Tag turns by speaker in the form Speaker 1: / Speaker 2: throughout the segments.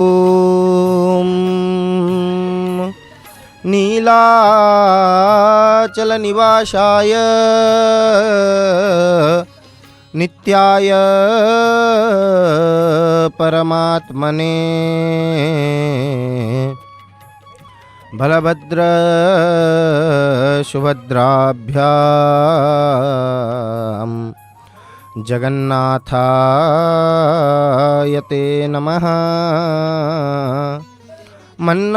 Speaker 1: ॐ नीलाचलनिवासाय नित्याय परमात्मने बलभद्र सुभद्राभ्यां जगन्नाथाय ते नमः। मन्नाथ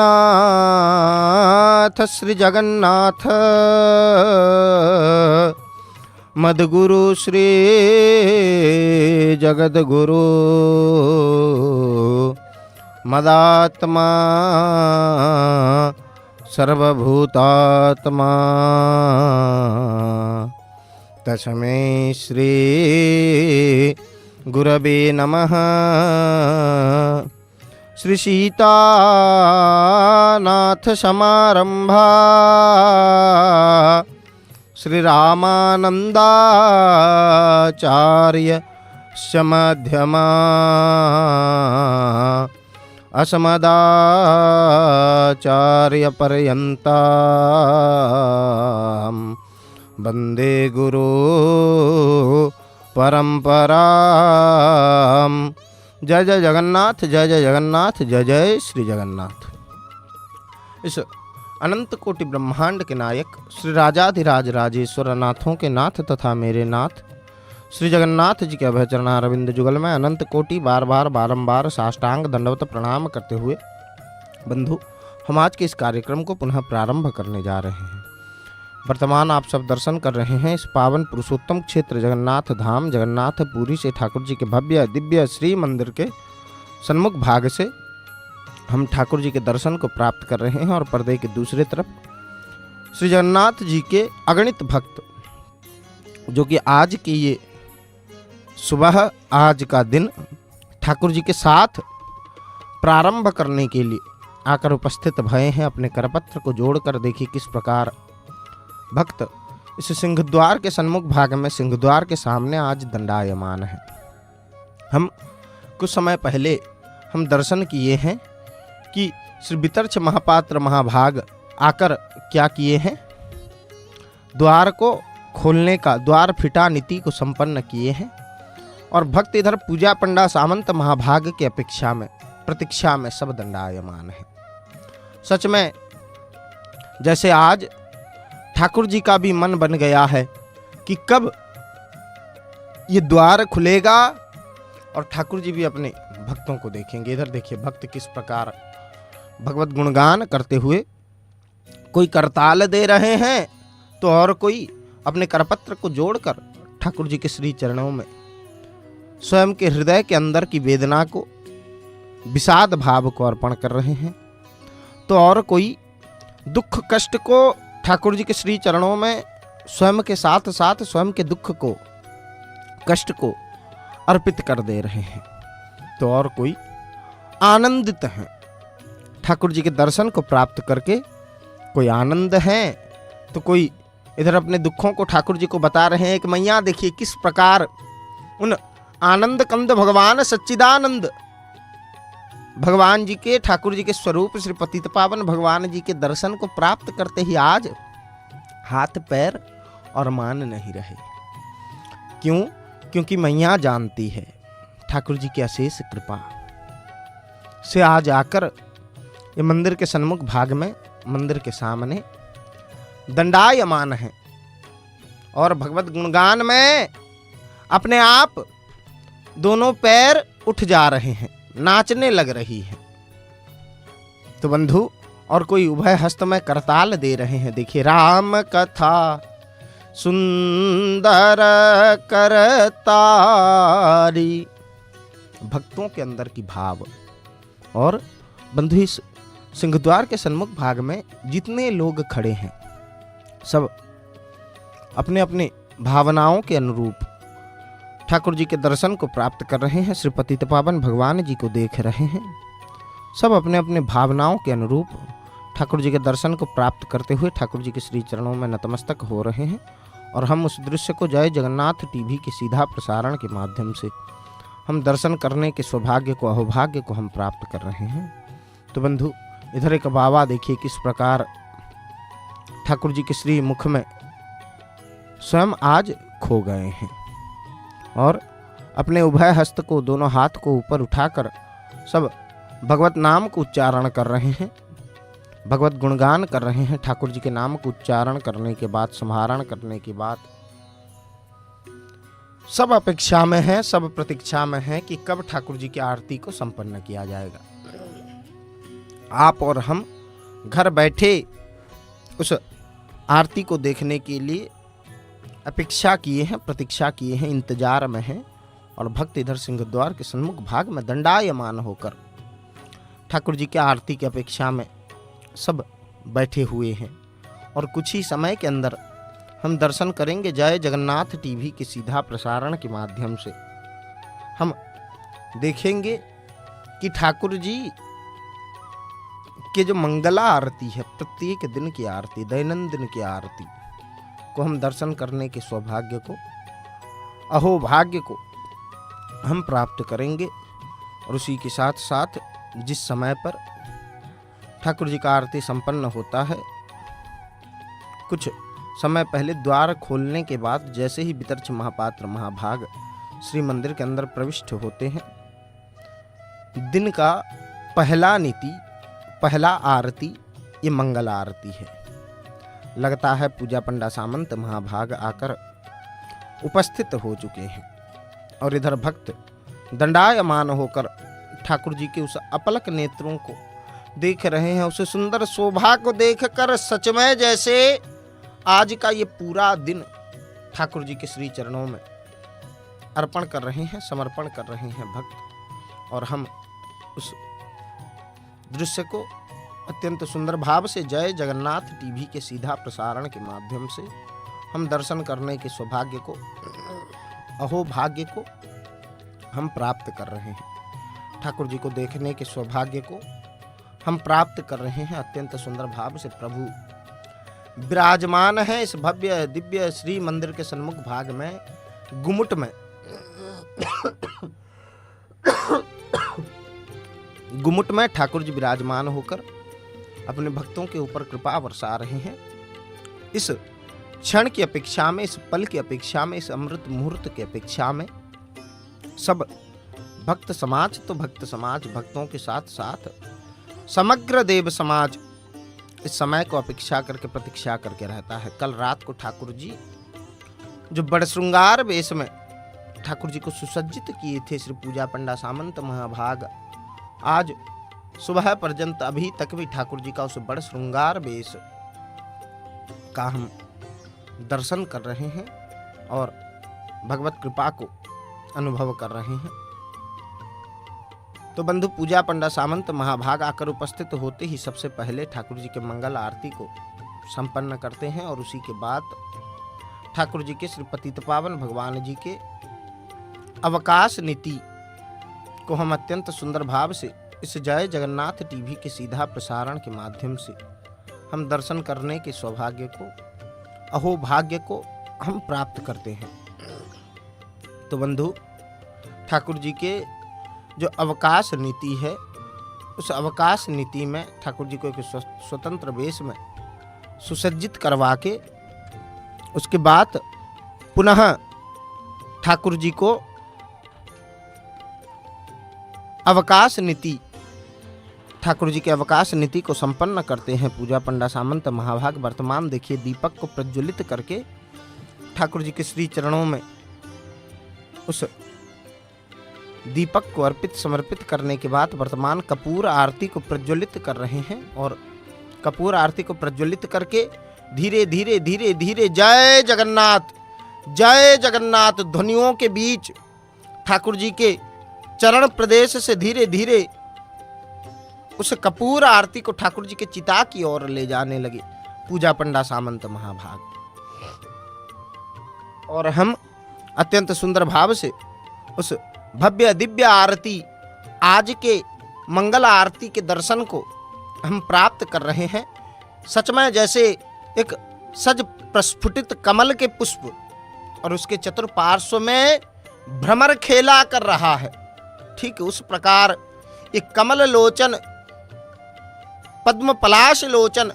Speaker 1: श्री जगन्नाथ मद्गुरु श्री जगद्गुरु मदात्मा सर्वभूतात्मा तस्मै श्री गुरवे नमः। श्री सीतानाथ समारंभा श्री रामानंदाचार्य मध्यमा अस्मदाचार्य पर्यंता वंदे गुरु परंपरा। जय जय जगन्नाथ, जय जय जगन्नाथ, जय जय श्री जगन्नाथ। इस अनंत कोटि ब्रह्मांड के नायक श्री राजाधिराज राजेश्वर नाथों के नाथ तथा मेरे नाथ श्री जगन्नाथ जी के अभय चरणारविंद जुगल में अनंत कोटि बार बार बारंबार साष्टांग दंडवत प्रणाम करते हुए बंधु, हम आज के इस कार्यक्रम को पुनः प्रारंभ करने जा रहे हैं। वर्तमान आप सब दर्शन कर रहे हैं इस पावन पुरुषोत्तम क्षेत्र जगन्नाथ धाम जगन्नाथपुरी से ठाकुर जी के भव्य दिव्य श्री मंदिर के सन्मुख भाग से हम ठाकुर जी के दर्शन को प्राप्त कर रहे हैं और पर्दे के दूसरे तरफ श्री जगन्नाथ जी के अगणित भक्त जो कि आज की ये सुबह आज का दिन ठाकुर जी के साथ प्रारंभ करने के लिए आकर उपस्थित भये हैं। अपने करपत्र को जोड़कर देखिए किस प्रकार भक्त इस सिंहद्वार के सन्मुख भाग में सिंहद्वार के सामने आज दंडायमान है। हम कुछ समय पहले हम दर्शन किए हैं कि श्री वितर्च महापात्र महाभाग आकर क्या किए हैं, द्वार को खोलने का द्वार फिटा नीति को संपन्न किए हैं और भक्त इधर पूजा पंडा सामंत महाभाग के अपेक्षा में प्रतीक्षा में सब दंडायमान है। सच में जैसे आज ठाकुर जी का भी मन बन गया है कि कब ये द्वार खुलेगा और ठाकुर जी भी अपने भक्तों को देखेंगे। इधर देखिए भक्त किस प्रकार भगवत गुणगान करते हुए कोई करताल दे रहे हैं तो और कोई अपने करपत्र को जोड़कर ठाकुर जी के श्री चरणों में स्वयं के हृदय के अंदर की वेदना को विषाद भाव को अर्पण कर रहे हैं, तो और कोई दुख कष्ट को ठाकुर जी के श्री चरणों में स्वयं के साथ साथ स्वयं के दुख को कष्ट को अर्पित कर दे रहे हैं, तो और कोई आनंदित हैं ठाकुर जी के दर्शन को प्राप्त करके। कोई आनंद है तो कोई इधर अपने दुखों को ठाकुर जी को बता रहे हैं। एक मैया देखिए किस प्रकार उन आनंद कंद भगवान सच्चिदानंद भगवान जी के ठाकुर जी के स्वरूप श्री पतित पावन भगवान जी के दर्शन को प्राप्त करते ही आज हाथ पैर और मान नहीं रहे। क्यों? क्योंकि मैया जानती है ठाकुर जी की अशेष कृपा से आज आकर ये मंदिर के सन्मुख भाग में मंदिर के सामने दंडायमान है और भगवत गुणगान में अपने आप दोनों पैर उठ जा रहे हैं, नाचने लग रही है। तो बंधु और कोई उभय हस्त में करताल दे रहे हैं। देखिए राम कथा सुंदर करतारी, भक्तों के अंदर की भाव। और बंधु इस सिंहद्वार के सन्मुख भाग में जितने लोग खड़े हैं सब अपने अपने भावनाओं के अनुरूप ठाकुर जी के दर्शन को प्राप्त कर रहे हैं, श्री पतित पावन भगवान जी को देख रहे हैं। सब अपने अपने भावनाओं के अनुरूप ठाकुर जी के दर्शन को प्राप्त करते हुए ठाकुर जी के श्री चरणों में नतमस्तक हो रहे हैं। और हम उस दृश्य को जय जगन्नाथ टीवी के सीधा प्रसारण के माध्यम से हम दर्शन करने के सौभाग्य को, अहोभाग्य को हम प्राप्त कर रहे हैं। तो बंधु, इधर एक बाबा देखिए किस प्रकार ठाकुर जी के श्री मुख में स्वयं आज खो गए हैं और अपने उभय हस्त को, दोनों हाथ को ऊपर उठाकर सब भगवत नाम को उच्चारण कर रहे हैं, भगवत गुणगान कर रहे हैं। ठाकुर जी के नाम को उच्चारण करने के बाद, सम्हारण करने के बाद सब अपेक्षा में है, सब प्रतीक्षा में है कि कब ठाकुर जी की आरती को संपन्न किया जाएगा। आप और हम घर बैठे उस आरती को देखने के लिए अपेक्षा किए हैं, प्रतीक्षा किए हैं, इंतजार में हैं। और भक्त इधर सिंहद्वार के सन्मुख भाग में दंडायमान होकर ठाकुर जी की आरती की अपेक्षा में सब बैठे हुए हैं। और कुछ ही समय के अंदर हम दर्शन करेंगे जय जगन्नाथ टीवी के सीधा प्रसारण के माध्यम से। हम देखेंगे कि ठाकुर जी के जो मंगला आरती है, प्रत्येक दिन की आरती, दैनंदिन की आरती को हम दर्शन करने के सौभाग्य को, अहोभाग्य को हम प्राप्त करेंगे। और उसी के साथ साथ जिस समय पर ठाकुर जी का आरती संपन्न होता है, कुछ समय पहले द्वार खोलने के बाद जैसे ही वितर्च महापात्र महाभाग श्री मंदिर के अंदर प्रविष्ट होते हैं, दिन का पहला नीति, पहला आरती ये मंगल आरती है। लगता है पूजा पंडा सामंत महाभाग आकर उपस्थित हो चुके हैं और इधर भक्त दंडायमान होकर ठाकुर जी के उस अपलक नेत्रों को देख रहे हैं। उस सुंदर शोभा को देखकर सच में जैसे आज का ये पूरा दिन ठाकुर जी के श्री चरणों में अर्पण कर रहे हैं, समर्पण कर रहे हैं भक्त। और हम उस दृश्य को अत्यंत सुंदर भाव से जय जगन्नाथ टीवी के सीधा प्रसारण के माध्यम से हम दर्शन करने के सौभाग्य को, अहोभाग्य को हम प्राप्त कर रहे हैं। ठाकुर जी को देखने के सौभाग्य को हम प्राप्त कर रहे हैं। अत्यंत सुंदर भाव से प्रभु विराजमान है इस भव्य दिव्य श्री मंदिर के सन्मुख भाग में, गुमुट में गुमुट में ठाकुर जी विराजमान होकर अपने भक्तों के ऊपर कृपा बरसा रहे हैं। इस क्षण की अपेक्षा में, इस पल की अपेक्षा में, इस अमृत मुहूर्त की अपेक्षा में सब भक्त समाज, तो भक्त समाज, भक्तों के साथ साथ समग्र देव समाज इस समय को अपेक्षा करके, प्रतीक्षा करके रहता है। कल रात को ठाकुर जी जो बड़ श्रृंगार वेश में ठाकुर जी को सुसज्जित किए थे श्री पूजा पंडा सामंत महाभाग, आज सुबह पर्यंत अभी तक भी ठाकुर जी का उस बड़ श्रृंगार वेश का हम दर्शन कर रहे हैं और भगवत कृपा को अनुभव कर रहे हैं। तो बंधु, पूजा पंडा सामंत महाभाग आकर उपस्थित होते ही सबसे पहले ठाकुर जी के मंगल आरती को संपन्न करते हैं और उसी के बाद ठाकुर जी के श्री पतित पावन भगवान जी के अवकाश नीति को हम अत्यंत सुंदर भाव से इस जय जगन्नाथ टीवी के सीधा प्रसारण के माध्यम से हम दर्शन करने के सौभाग्य को, अहोभाग्य को हम प्राप्त करते हैं। तो बंधु, ठाकुर जी के जो अवकाश नीति है, उस अवकाश नीति में ठाकुर जी को एक स्वतंत्र वेश में सुसज्जित करवा के उसके बाद पुनः ठाकुर जी को अवकाश नीति, ठाकुर जी के अवकाश नीति को संपन्न करते हैं पूजा पंडा सामंत महाभाग। वर्तमान देखिए, दीपक को प्रज्वलित करके ठाकुर जी के श्री चरणों में उस दीपक को अर्पित समर्पित करने के बाद वर्तमान कपूर आरती को प्रज्वलित कर रहे हैं। और कपूर आरती को प्रज्वलित करके धीरे धीरे धीरे धीरे जय जगन्नाथ ध्वनियों के बीच ठाकुर जी के चरण प्रदेश से धीरे धीरे उस कपूर आरती को ठाकुर जी के चिता की ओर ले जाने लगे पूजा पंडा सामंत महाभाग। और हम अत्यंत सुंदर भाव से उस भव्य दिव्य आरती, आज के मंगल आरती के दर्शन को हम प्राप्त कर रहे हैं। सच में जैसे एक सज प्रस्फुटित कमल के पुष्प और उसके चतुर्पार्श्व में भ्रमर खेला कर रहा है, ठीक उस प्रकार एक कमल लोचन, पद्म पलाश लोचन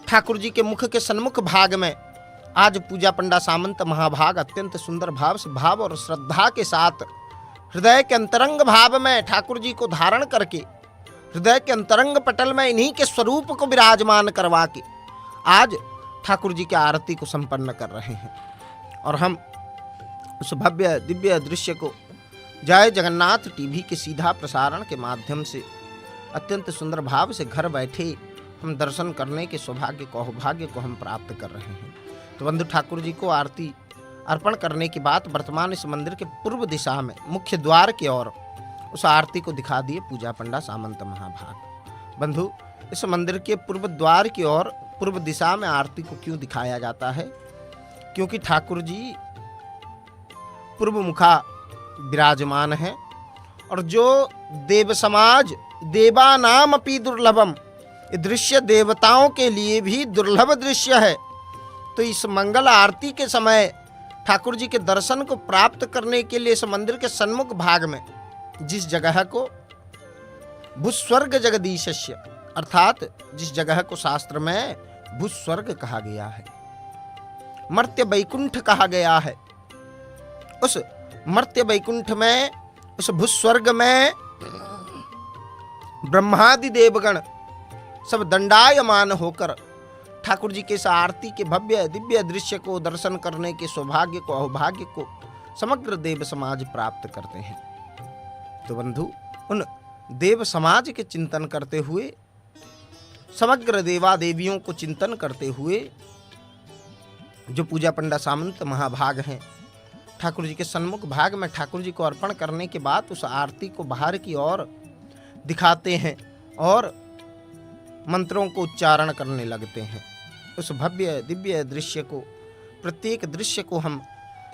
Speaker 1: ठाकुर जी के मुख के सन्मुख भाग में आज पूजा पंडा सामंत महाभाग अत्यंत सुंदर भाव से, भाव और श्रद्धा के साथ हृदय के अंतरंग भाव में ठाकुर जी को धारण करके हृदय के अंतरंग पटल में इन्हीं के स्वरूप को विराजमान करवा के आज ठाकुर जी की आरती को संपन्न कर रहे हैं। और हम उस भव्य दिव्य दृश्य को जय जगन्नाथ टीवी के सीधा प्रसारण के माध्यम से अत्यंत सुंदर भाव से घर बैठे हम दर्शन करने के सौभाग्य को अहोभाग्य को हम प्राप्त कर रहे हैं। तो बंधु ठाकुर जी को आरती अर्पण करने की बात वर्तमान इस मंदिर के पूर्व दिशा में मुख्य द्वार की ओर उस आरती को दिखा दिए पूजा पंडा सामंत महाभाग। बंधु इस मंदिर के पूर्व द्वार की ओर पूर्व दिशा में आरती को क्यों दिखाया जाता है? क्योंकि ठाकुर जी पूर्व मुखा विराजमान है और जो देव समाज देवानाम अपि दुर्लभम, ये दृश्य देवताओं के लिए भी दुर्लभ दृश्य है। तो इस मंगल आरती के समय ठाकुर जी के दर्शन को प्राप्त करने के लिए इस मंदिर के सन्मुख भाग में जिस जगह को भूस्वर्ग जगदीशस्य अर्थात जिस जगह को शास्त्र में भूस्वर्ग कहा गया है, मर्त्य वैकुंठ कहा गया है, उस मर्त्य वैकुंठ में उस भूस्वर्ग में ब्रह्मादि देवगण सब दंडायमान होकर ठाकुर जी के इस आरती के भव्य दिव्य दृश्य को दर्शन करने के सौभाग्य को अहोभाग्य को समग्र देव समाज प्राप्त करते हैं। तो बंधु उन देव समाज के चिंतन करते हुए, समग्र देवा देवियों को चिंतन करते हुए जो पूजा पंडा सामंत महाभाग हैं ठाकुर जी के सन्मुख भाग में ठाकुर जी को अर्पण करने के बाद उस आरती को बाहर की ओर दिखाते हैं और मंत्रों को उच्चारण करने लगते हैं। उस भव्य दिव्य दृश्य को, प्रत्येक दृश्य को हम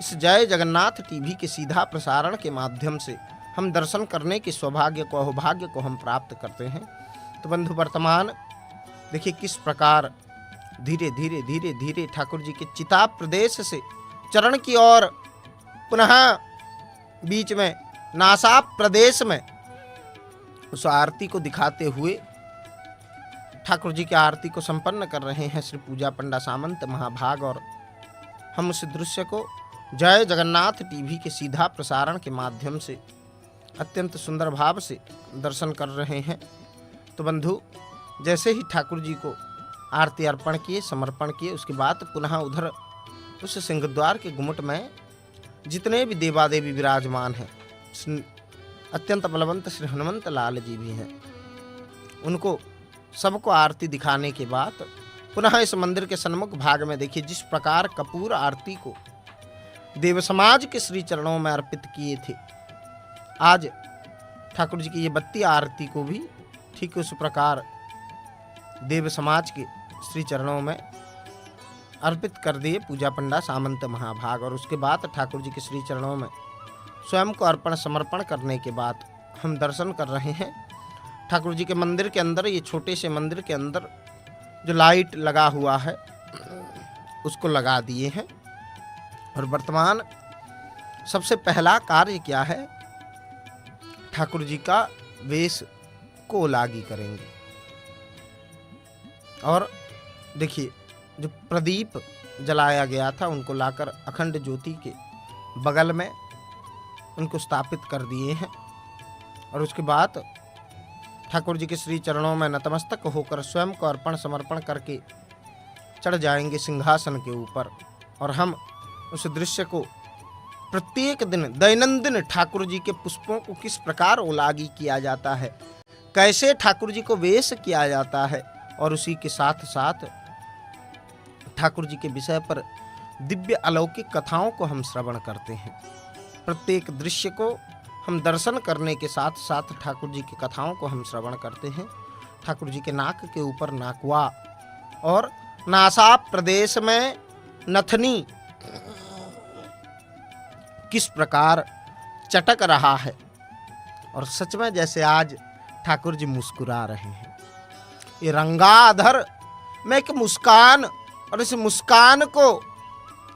Speaker 1: इस जय जगन्नाथ टीवी के सीधा प्रसारण के माध्यम से हम दर्शन करने के सौभाग्य को अहोभाग्य को हम प्राप्त करते हैं। तो बंधु वर्तमान देखिए किस प्रकार धीरे धीरे धीरे धीरे ठाकुर जी के चिता प्रदेश से चरण की ओर पुनः बीच में नासा प्रदेश में उस आरती को दिखाते हुए ठाकुर जी की आरती को संपन्न कर रहे हैं श्री पूजा पंडा सामंत महाभाग। और हम उस दृश्य को जय जगन्नाथ टीवी के सीधा प्रसारण के माध्यम से अत्यंत सुंदर भाव से दर्शन कर रहे हैं। तो बंधु जैसे ही ठाकुर जी को आरती अर्पण किए, समर्पण किए, उसके बाद पुनः उधर उस सिंहद्वार के गुम्मट में जितने भी देवादेवी विराजमान हैं, अत्यंत बलवंत श्री हनुमंत लाल जी भी हैं, उनको सबको आरती दिखाने के बाद पुनः इस मंदिर के सन्मुख भाग में देखिए जिस प्रकार कपूर आरती को देव समाज के श्री चरणों में अर्पित किए थे, आज ठाकुर जी की ये बत्ती आरती को भी ठीक उस प्रकार देव समाज के श्री चरणों में अर्पित कर दिए पूजा पंडा सामंत महाभाग। और उसके बाद ठाकुर जी के श्री चरणों में स्वयं को अर्पण समर्पण करने के बाद हम दर्शन कर रहे हैं ठाकुर जी के मंदिर के अंदर। ये छोटे से मंदिर के अंदर जो लाइट लगा हुआ है उसको लगा दिए हैं और वर्तमान सबसे पहला कार्य क्या है, ठाकुर जी का वेश को लागी करेंगे। और देखिए जो प्रदीप जलाया गया था उनको लाकर अखंड ज्योति के बगल में उनको स्थापित कर दिए हैं और उसके बाद ठाकुर जी के श्री चरणों में नतमस्तक होकर स्वयं को अर्पण समर्पण करके चढ़ जाएंगे सिंहासन के ऊपर। और हम उस दृश्य को प्रत्येक दिन दैनंदिन ठाकुर जी के पुष्पों को किस प्रकार ओलागी किया जाता है, कैसे ठाकुर जी को वेश किया जाता है, और उसी के साथ साथ ठाकुर जी के विषय पर दिव्य अलौकिक कथाओं को हम श्रवण करते हैं। प्रत्येक दृश्य को हम दर्शन करने के साथ साथ ठाकुर जी की कथाओं को हम श्रवण करते हैं। ठाकुर जी के नाक के ऊपर नाकवा और नासा प्रदेश में नथनी किस प्रकार चटक रहा है, और सच में जैसे आज ठाकुर जी मुस्कुरा रहे हैं। ये रंगाधर में एक मुस्कान, और इस मुस्कान को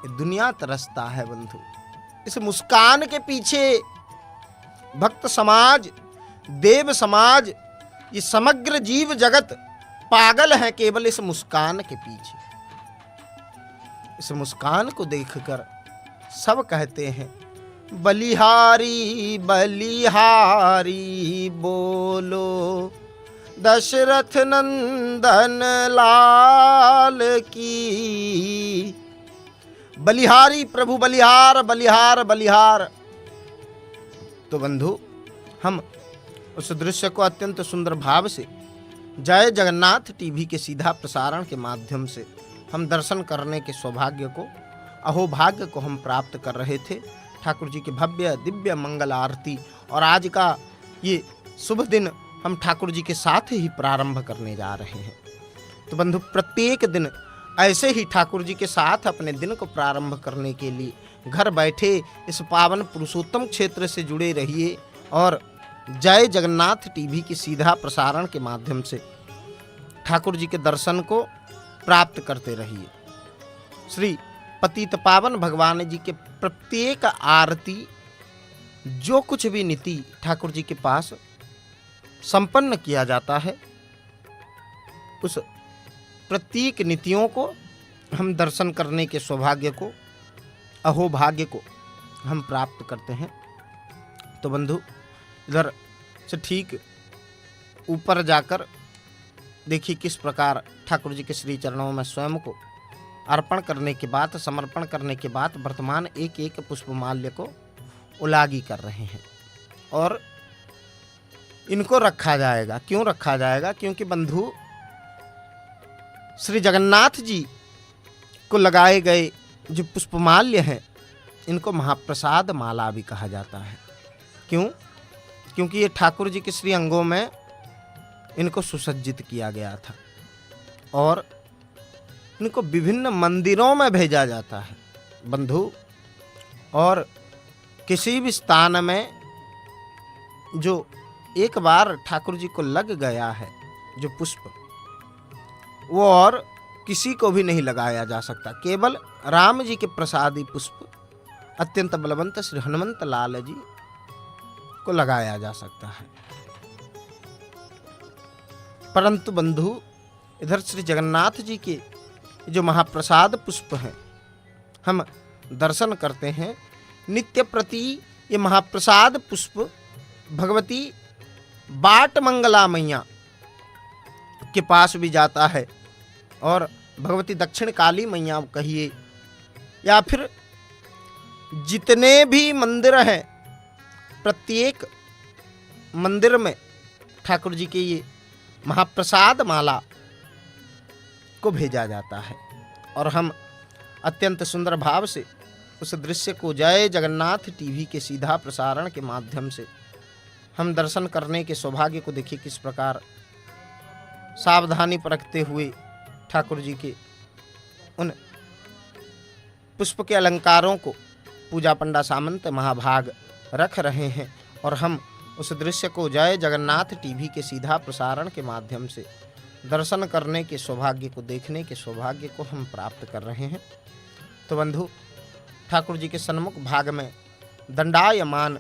Speaker 1: दुनिया तरसता है बंधु। इस मुस्कान के पीछे भक्त समाज, देव समाज, ये समग्र जीव जगत पागल है केवल इस मुस्कान के पीछे। इस मुस्कान को देखकर सब कहते हैं बलिहारी बलिहारी बोलो दशरथ नंदन लाल की। बलिहारी प्रभु बलिहार बलिहार बलिहार। तो बंधु, हम उस दृश्य को अत्यंत सुंदर भाव से जय जगन्नाथ टीवी के सीधा प्रसारण के माध्यम से हम दर्शन करने के सौभाग्य को, अहोभाग्य को हम प्राप्त कर रहे थे। ठाकुर जी की भव्य दिव्य मंगल आरती और आज का ये शुभ दिन हम ठाकुर जी के साथ ही प्रारंभ करने जा रहे हैं। तो बंधु, प्रत्येक दिन ऐसे ही ठाकुर जी के साथ अपने दिन को प्रारंभ करने के लिए घर बैठे इस पावन पुरुषोत्तम क्षेत्र से जुड़े रहिए और जय जगन्नाथ टीवी की सीधा प्रसारण के माध्यम से ठाकुर जी के दर्शन को प्राप्त करते रहिए। श्री पतित पावन भगवान जी के प्रत्येक आरती, जो कुछ भी नीति ठाकुर जी के पास संपन्न किया जाता है, उस प्रत्येक नीतियों को हम दर्शन करने के सौभाग्य को, अहोभाग्य को हम प्राप्त करते हैं। तो बंधु, इधर से ठीक ऊपर जाकर देखिए किस प्रकार ठाकुर जी के श्री चरणों में स्वयं को अर्पण करने के बाद, समर्पण करने के बाद वर्तमान एक एक पुष्पमाल्य को उलागी कर रहे हैं और इनको रखा जाएगा। क्यों रखा जाएगा? क्योंकि बंधु, श्री जगन्नाथ जी को लगाए गए जो पुष्पमाल्य हैं, इनको महाप्रसाद माला भी कहा जाता है। क्यों? क्योंकि ये ठाकुर जी के श्री अंगों में इनको सुसज्जित किया गया था और इनको विभिन्न मंदिरों में भेजा जाता है बंधु। और किसी भी स्थान में जो एक बार ठाकुर जी को लग गया है जो पुष्प, वो और किसी को भी नहीं लगाया जा सकता। केवल राम जी के प्रसादी पुष्प अत्यंत बलवंत श्री हनुमंत लाल जी को लगाया जा सकता है। परंतु बंधु, इधर श्री जगन्नाथ जी के जो महाप्रसाद पुष्प हैं, हम दर्शन करते हैं। नित्य प्रति ये महाप्रसाद पुष्प भगवती बाट मंगला मैया के पास भी जाता है और भगवती दक्षिण काली मैया कहिए या फिर जितने भी मंदिर हैं, प्रत्येक मंदिर में ठाकुर जी के ये महाप्रसाद माला को भेजा जाता है और हम अत्यंत सुंदर भाव से उस दृश्य को जय जगन्नाथ टीवी के सीधा प्रसारण के माध्यम से हम दर्शन करने के सौभाग्य को देखिए किस प्रकार सावधानी परखते हुए ठाकुर जी के उन पुष्प के अलंकारों को पूजा पंडा सामंत महाभाग रख रहे हैं और हम उस दृश्य को जय जगन्नाथ टीवी के सीधा प्रसारण के माध्यम से दर्शन करने के सौभाग्य को, देखने के सौभाग्य को हम प्राप्त कर रहे हैं। तो बंधु, ठाकुर जी के सन्मुख भाग में दंडायमान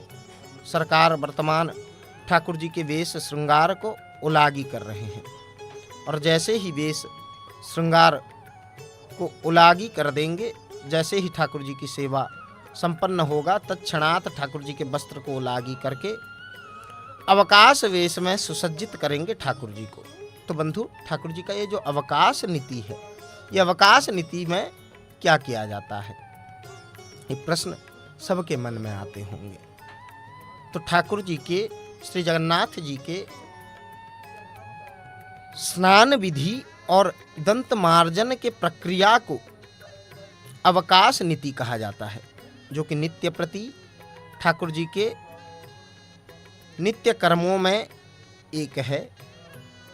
Speaker 1: सरकार वर्तमान ठाकुर जी के वेश श्रृंगार को उलागी कर रहे हैं और जैसे ही वेश श्रृंगार को उलागी कर देंगे, जैसे ही ठाकुर जी की सेवा संपन्न होगा, तत्क्षणात ठाकुर जी के वस्त्र को उलागी करके अवकाश वेश में सुसज्जित करेंगे ठाकुर जी को। तो बंधु, ठाकुर जी का ये जो अवकाश नीति है, ये अवकाश नीति में क्या किया जाता है, ये प्रश्न सबके मन में आते होंगे। तो ठाकुर जी के, श्री जगन्नाथ जी के स्नान विधि और दंत मार्जन के प्रक्रिया को अवकाश नीति कहा जाता है, जो कि नित्य प्रति ठाकुर जी के नित्य कर्मों में एक है।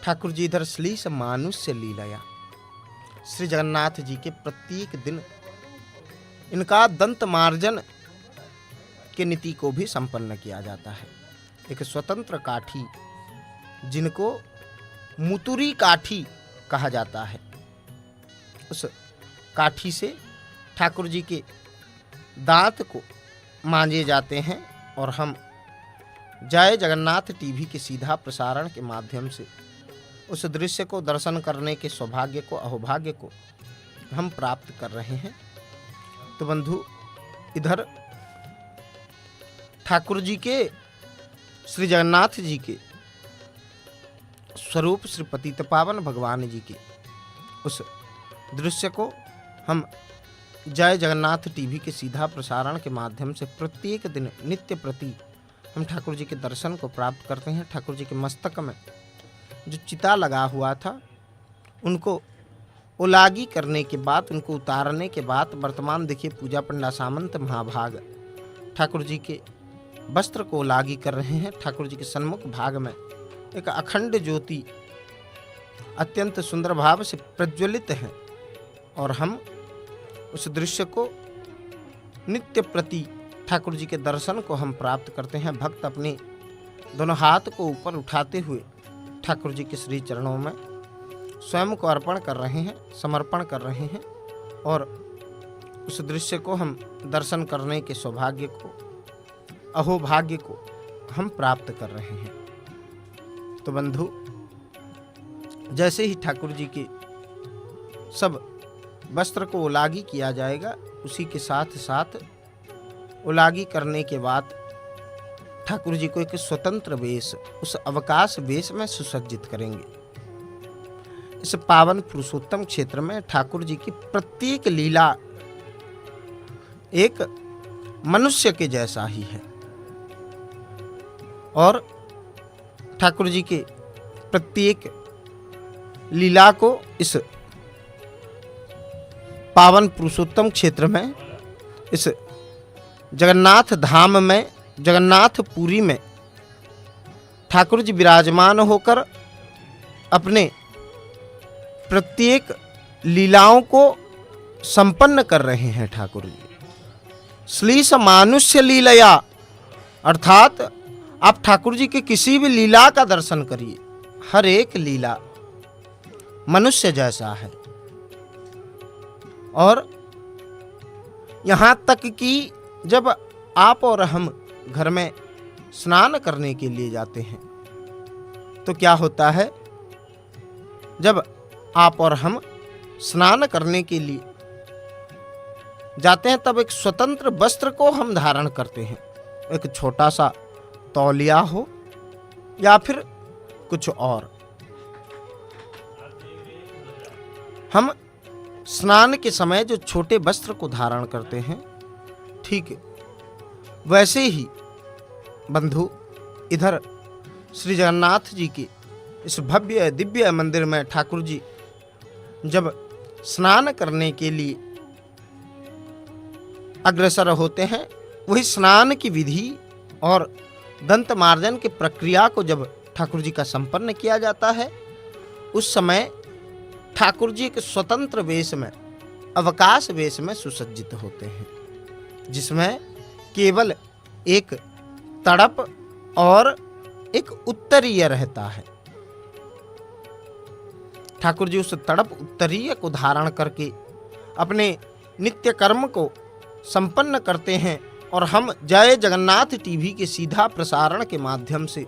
Speaker 1: ठाकुर जी इधर श्लीष मानुष्य लीलाया, श्री जगन्नाथ जी के प्रत्येक दिन इनका दंत मार्जन के नीति को भी संपन्न किया जाता है। एक स्वतंत्र काठी, जिनको मुतुरी काठी कहा जाता है, उस काठी से ठाकुर जी के दांत को मांजे जाते हैं और हम जय जगन्नाथ टीवी के सीधा प्रसारण के माध्यम से उस दृश्य को दर्शन करने के सौभाग्य को, अहोभाग्य को हम प्राप्त कर रहे हैं। तो बंधु, इधर ठाकुर जी के, श्री जगन्नाथ जी के स्वरूप श्री पतित पावन भगवान जी के उस दृश्य को हम जय जगन्नाथ टीवी के सीधा प्रसारण के माध्यम से प्रत्येक दिन नित्य प्रति हम ठाकुर जी के दर्शन को प्राप्त करते हैं। ठाकुर जी के मस्तक में जो चिता लगा हुआ था, उनको उलागी करने के बाद, उनको उतारने के बाद वर्तमान देखिए पूजा पंडा सामंत महाभाग ठाकुर जी के वस्त्र को उलागी कर रहे हैं। ठाकुर जी के सन्मुख भाग में एक अखंड ज्योति अत्यंत सुंदर भाव से प्रज्वलित है और हम उस दृश्य को नित्य प्रति ठाकुर जी के दर्शन को हम प्राप्त करते हैं। भक्त अपने दोनों हाथ को ऊपर उठाते हुए ठाकुर जी के श्री चरणों में स्वयं को अर्पण कर रहे हैं, समर्पण कर रहे हैं और उस दृश्य को हम दर्शन करने के सौभाग्य को, अहोभाग्य को हम प्राप्त कर रहे हैं। तो बंधु, जैसे ही ठाकुर जी के सब वस्त्र को उलागी किया जाएगा, उसी के साथ साथ उलागी करने के बाद ठाकुर जी को एक स्वतंत्र वेश, उस अवकाश वेश में सुसज्जित करेंगे। इस पावन पुरुषोत्तम क्षेत्र में ठाकुर जी की प्रत्येक लीला एक मनुष्य के जैसा ही है और ठाकुर जी के प्रत्येक लीला को इस पावन पुरुषोत्तम क्षेत्र में, इस जगन्नाथ धाम में, जगन्नाथपुरी में ठाकुर जी विराजमान होकर अपने प्रत्येक लीलाओं को संपन्न कर रहे हैं। ठाकुर जी श्लीष मानुष्य लीलया, अर्थात आप ठाकुर जी के किसी भी लीला का दर्शन करिए, हर एक लीला मनुष्य जैसा है। और यहाँ तक कि जब आप और हम घर में स्नान करने के लिए जाते हैं तो क्या होता है, जब आप और हम स्नान करने के लिए जाते हैं तब एक स्वतंत्र वस्त्र को हम धारण करते हैं। एक छोटा सा तौलिया हो या फिर कुछ और, हम स्नान के समय जो छोटे वस्त्र को धारण करते हैं, ठीक वैसे ही बंधु इधर श्री जगन्नाथ जी के इस भव्य दिव्य मंदिर में ठाकुर जी जब स्नान करने के लिए अग्रसर होते हैं, वही स्नान की विधि और दंत मार्जन की प्रक्रिया को जब ठाकुर जी का संपन्न किया जाता है, उस समय ठाकुर जी एक स्वतंत्र वेश में, अवकाश वेश में सुसज्जित होते हैं, जिसमें केवल एक तड़प और एक उत्तरीय रहता है। ठाकुर जी उस तड़प उत्तरीय को धारण करके अपने नित्य कर्म को संपन्न करते हैं और हम जय जगन्नाथ टीवी के सीधा प्रसारण के माध्यम से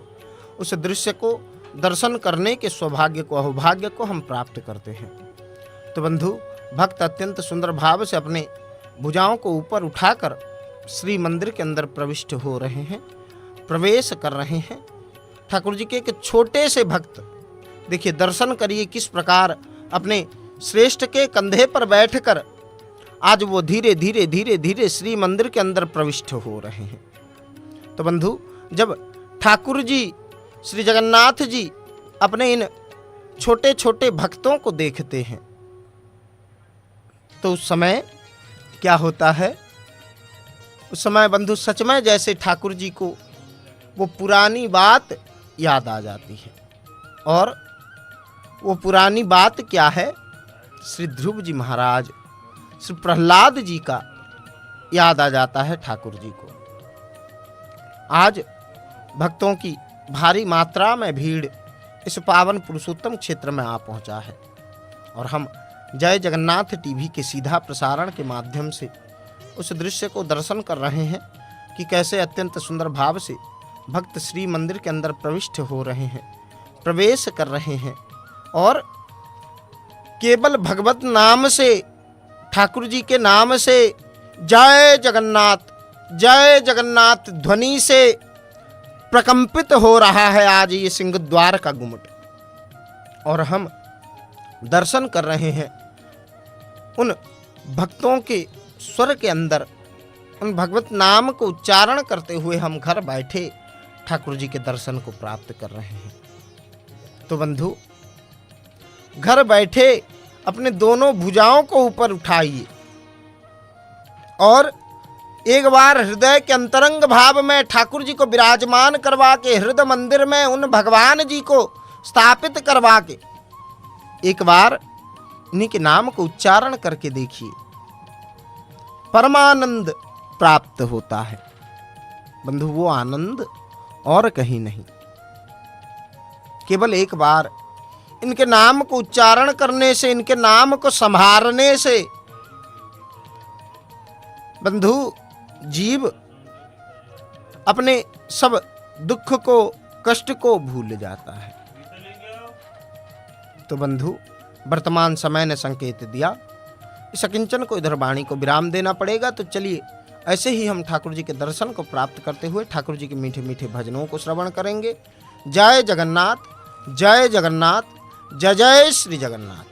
Speaker 1: उस दृश्य को दर्शन करने के सौभाग्य को, अहोभाग्य को हम प्राप्त करते हैं। तो बंधु, भक्त अत्यंत सुंदर भाव से अपने भुजाओं को ऊपर उठाकर श्री मंदिर के अंदर प्रविष्ट हो रहे हैं, प्रवेश कर रहे हैं। ठाकुर जी के एक छोटे से भक्त, देखिए दर्शन करिए किस प्रकार अपने श्रेष्ठ के कंधे पर बैठकर आज वो धीरे धीरे धीरे धीरे श्री मंदिर के अंदर प्रविष्ट हो रहे हैं। तो बंधु, जब ठाकुर जी श्री जगन्नाथ जी अपने इन छोटे छोटे भक्तों को देखते हैं तो उस समय क्या होता है, उस समय बंधु सच में जैसे ठाकुर जी को वो पुरानी बात याद आ जाती है। और वो पुरानी बात क्या है, श्री ध्रुव जी महाराज, श्री प्रहलाद जी का याद आ जाता है ठाकुर जी को। आज भक्तों की भारी मात्रा में भीड़ इस पावन पुरुषोत्तम क्षेत्र में आ पहुंचा है और हम जय जगन्नाथ टीवी के सीधा प्रसारण के माध्यम से उस दृश्य को दर्शन कर रहे हैं। कि कैसे अत्यंत सुंदर भाव से भक्त श्री मंदिर के अंदर प्रविष्ट हो रहे हैं, प्रवेश कर रहे हैं और केवल भगवत नाम से, ठाकुर जी के नाम से जय जगन्नाथ ध्वनि से प्रकंपित हो रहा है आज ये सिंहद्वार का गुम्मट। और हम दर्शन कर रहे हैं उन भक्तों के स्वर के अंदर, उन भगवत नाम को उच्चारण करते हुए हम घर बैठे ठाकुर जी के दर्शन को प्राप्त कर रहे हैं। तो बंधु, घर बैठे अपने दोनों भुजाओं को ऊपर उठाइए और एक बार हृदय के अंतरंग भाव में ठाकुर जी को विराजमान करवा के, हृदय मंदिर में उन भगवान जी को स्थापित करवा के एक बार इन्हीं के नाम को उच्चारण करके देखिए, परमानंद प्राप्त होता है। बंधु, वो आनंद और कहीं नहीं, केवल एक बार इनके नाम को उच्चारण करने से, इनके नाम को संभालने से बंधु जीव अपने सब दुख को, कष्ट को भूल जाता है। तो बंधु, वर्तमान समय ने संकेत दिया, इस अकिंचन को, इधर वाणी को विराम देना पड़ेगा। तो चलिए ऐसे ही हम ठाकुर जी के दर्शन को प्राप्त करते हुए ठाकुर जी के मीठे मीठे भजनों को श्रवण करेंगे। जय जगन्नाथ, जय जगन्नाथ, जय जय श्री जगन्नाथ।